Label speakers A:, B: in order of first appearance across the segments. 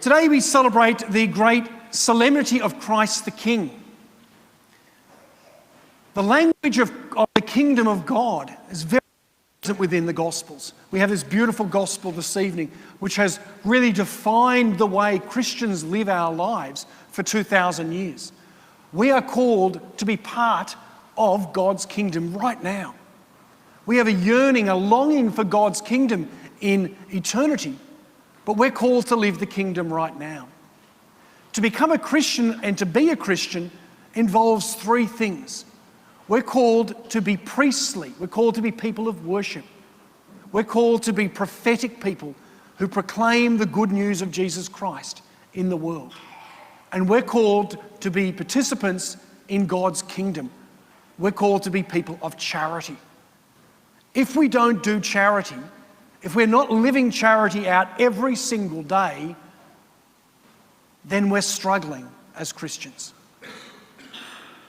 A: Today we celebrate the great solemnity of Christ the King. The language of the kingdom of God is very present within the Gospels. We have this beautiful Gospel this evening, which has really defined the way Christians live our lives for 2,000 years. We are called to be part of God's kingdom right now. We have a yearning, a longing for God's kingdom in eternity, but we're called to live the kingdom right now. To become a Christian and to be a Christian involves three things. We're called to be priestly. We're called to be people of worship. We're called to be prophetic people who proclaim the good news of Jesus Christ in the world. And we're called to be participants in God's kingdom. We're called to be people of charity. If we don't do charity, if we're not living charity out every single day, then we're struggling as Christians.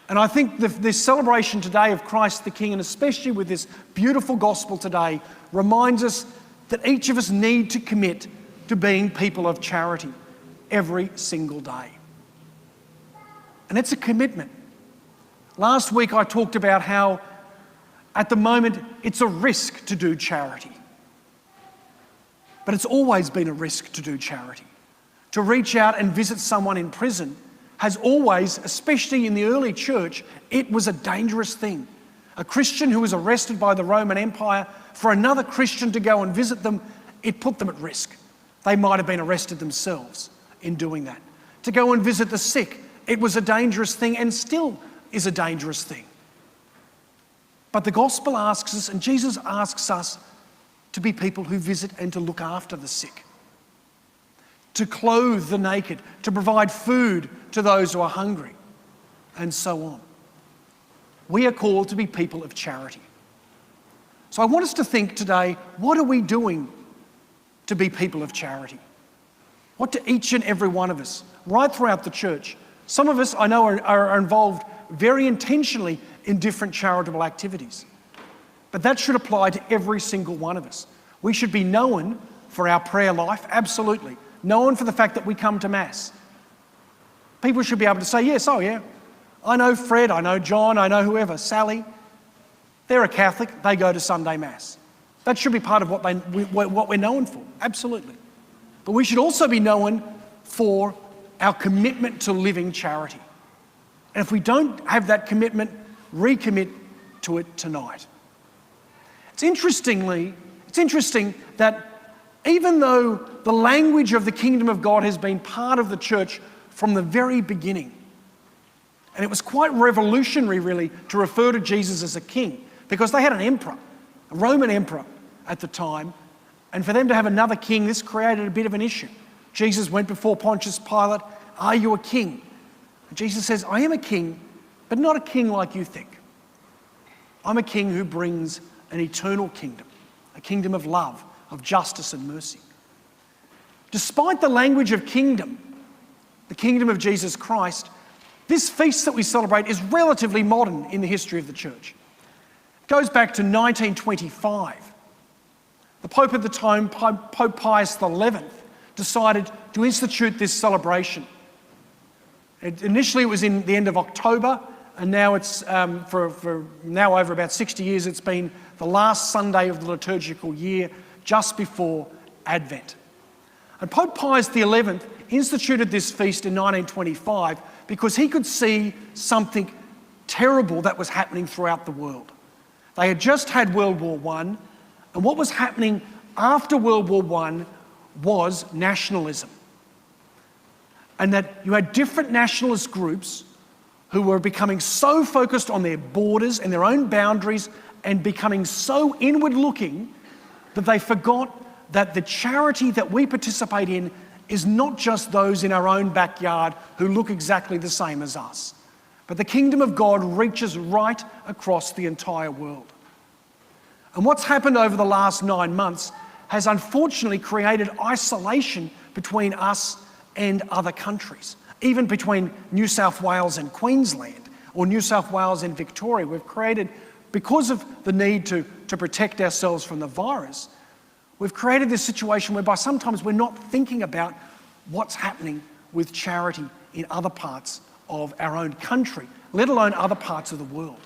A: And I think this celebration today of Christ the King, and especially with this beautiful gospel today, reminds us that each of us need to commit to being people of charity every single day. And it's a commitment. Last week I talked about how at the moment it's a risk to do charity. But it's always been a risk to do charity. To reach out and visit someone in prison has always, especially in the early church, it was a dangerous thing. A Christian who was arrested by the Roman Empire, for another Christian to go and visit them, it put them at risk. They might have been arrested themselves in doing that. To go and visit the sick, it was a dangerous thing and still is a dangerous thing. But the gospel asks us, and Jesus asks us, to be people who visit and to look after the sick, to clothe the naked, to provide food to those who are hungry, and so on. We are called to be people of charity. So I want us to think today, what are we doing to be people of charity? What do each and every one of us, right throughout the church? Some of us, I know, are involved very intentionally in different charitable activities. But that should apply to every single one of us. We should be known for our prayer life, absolutely. Known for the fact that we come to Mass. People should be able to say, yes, oh yeah, I know Fred, I know John, I know whoever, Sally. They're a Catholic, they go to Sunday Mass. That should be part of what we're known for, absolutely. But we should also be known for our commitment to living charity. And if we don't have that commitment, recommit to it tonight. It's interesting that even though the language of the kingdom of God has been part of the church from the very beginning, and it was quite revolutionary really to refer to Jesus as a king, because they had an emperor, a Roman emperor at the time, and for them to have another king, this created a bit of an issue. Jesus went before Pontius Pilate, "Are you a king?" And Jesus says, "I am a king, but not a king like you think. I'm a king who brings an eternal kingdom, a kingdom of love, of justice and mercy." Despite the language of kingdom, the kingdom of Jesus Christ, this feast that we celebrate is relatively modern in the history of the church. It goes back to 1925. The Pope at the time, Pope Pius XI, decided to institute this celebration. Initially it was in the end of October, and now it's, for now over about 60 years, it's been the last Sunday of the liturgical year, just before Advent. And Pope Pius XI instituted this feast in 1925 because he could see something terrible that was happening throughout the world. They had just had World War I, and what was happening after World War I was nationalism. And that you had different nationalist groups who were becoming so focused on their borders and their own boundaries and becoming so inward-looking that they forgot that the charity that we participate in is not just those in our own backyard who look exactly the same as us, but the kingdom of God reaches right across the entire world. And what's happened over the last 9 months has unfortunately created isolation between us and other countries, even between New South Wales and Queensland, or New South Wales and Victoria. We've created, because of the need to protect ourselves from the virus, we've created this situation whereby sometimes we're not thinking about what's happening with charity in other parts of our own country, let alone other parts of the world.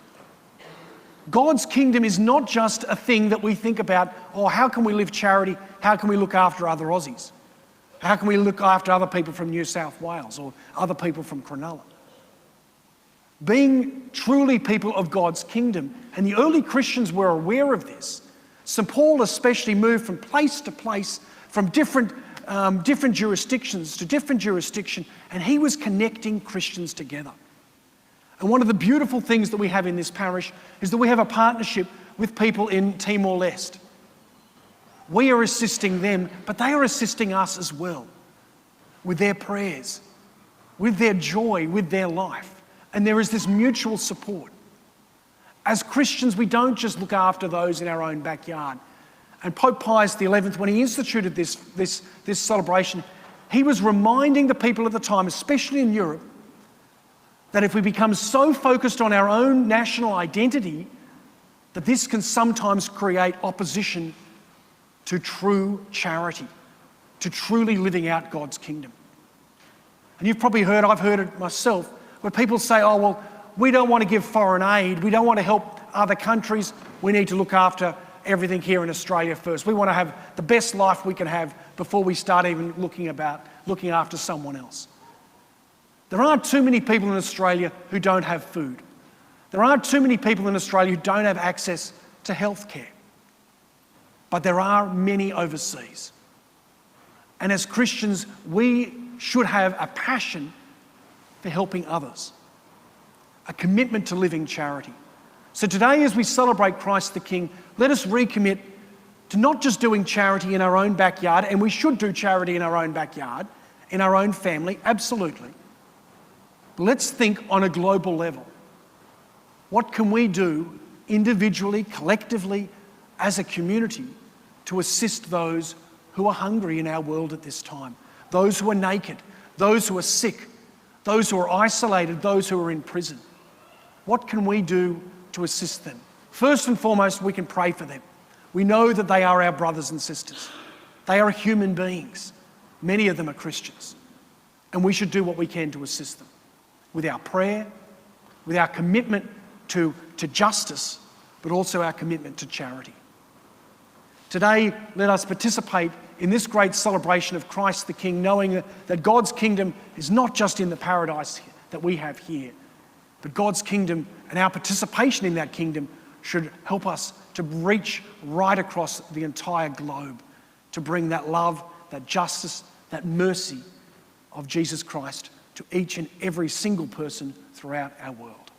A: God's kingdom is not just a thing that we think about, how can we live charity? How can we look after other Aussies? How can we look after other people from New South Wales or other people from Cronulla? Being truly people of God's kingdom, and the early Christians were aware of this. St. Paul especially moved from place to place, from different jurisdictions to different jurisdiction, and he was connecting Christians together. And one of the beautiful things that we have in this parish is that we have a partnership with people in Timor-Leste. We are assisting them, but they are assisting us as well with their prayers, with their joy, with their life. And there is this mutual support. As Christians, we don't just look after those in our own backyard. And Pope Pius XI, when he instituted this celebration, he was reminding the people at the time, especially in Europe, that if we become so focused on our own national identity, that this can sometimes create opposition to true charity, to truly living out God's kingdom. And you've probably heard, I've heard it myself, where people say, we don't want to give foreign aid, we don't want to help other countries, we need to look after everything here in Australia first. We want to have the best life we can have before we start even looking after someone else. There aren't too many people in Australia who don't have food. There aren't too many people in Australia who don't have access to healthcare. But there are many overseas. And as Christians, we should have a passion for helping others, a commitment to living charity. So today, as we celebrate Christ the King, let us recommit to not just doing charity in our own backyard, and we should do charity in our own backyard, in our own family, absolutely. But let's think on a global level. What can we do individually, collectively, as a community to assist those who are hungry in our world at this time? Those who are naked, those who are sick, those who are isolated, those who are in prison. What can we do to assist them? First and foremost, we can pray for them. We know that they are our brothers and sisters. They are human beings. Many of them are Christians. And we should do what we can to assist them with our prayer, with our commitment to justice, but also our commitment to charity. Today, let us participate in this great celebration of Christ the King, knowing that God's kingdom is not just in the paradise that we have here, but God's kingdom and our participation in that kingdom should help us to reach right across the entire globe, to bring that love, that justice, that mercy of Jesus Christ to each and every single person throughout our world.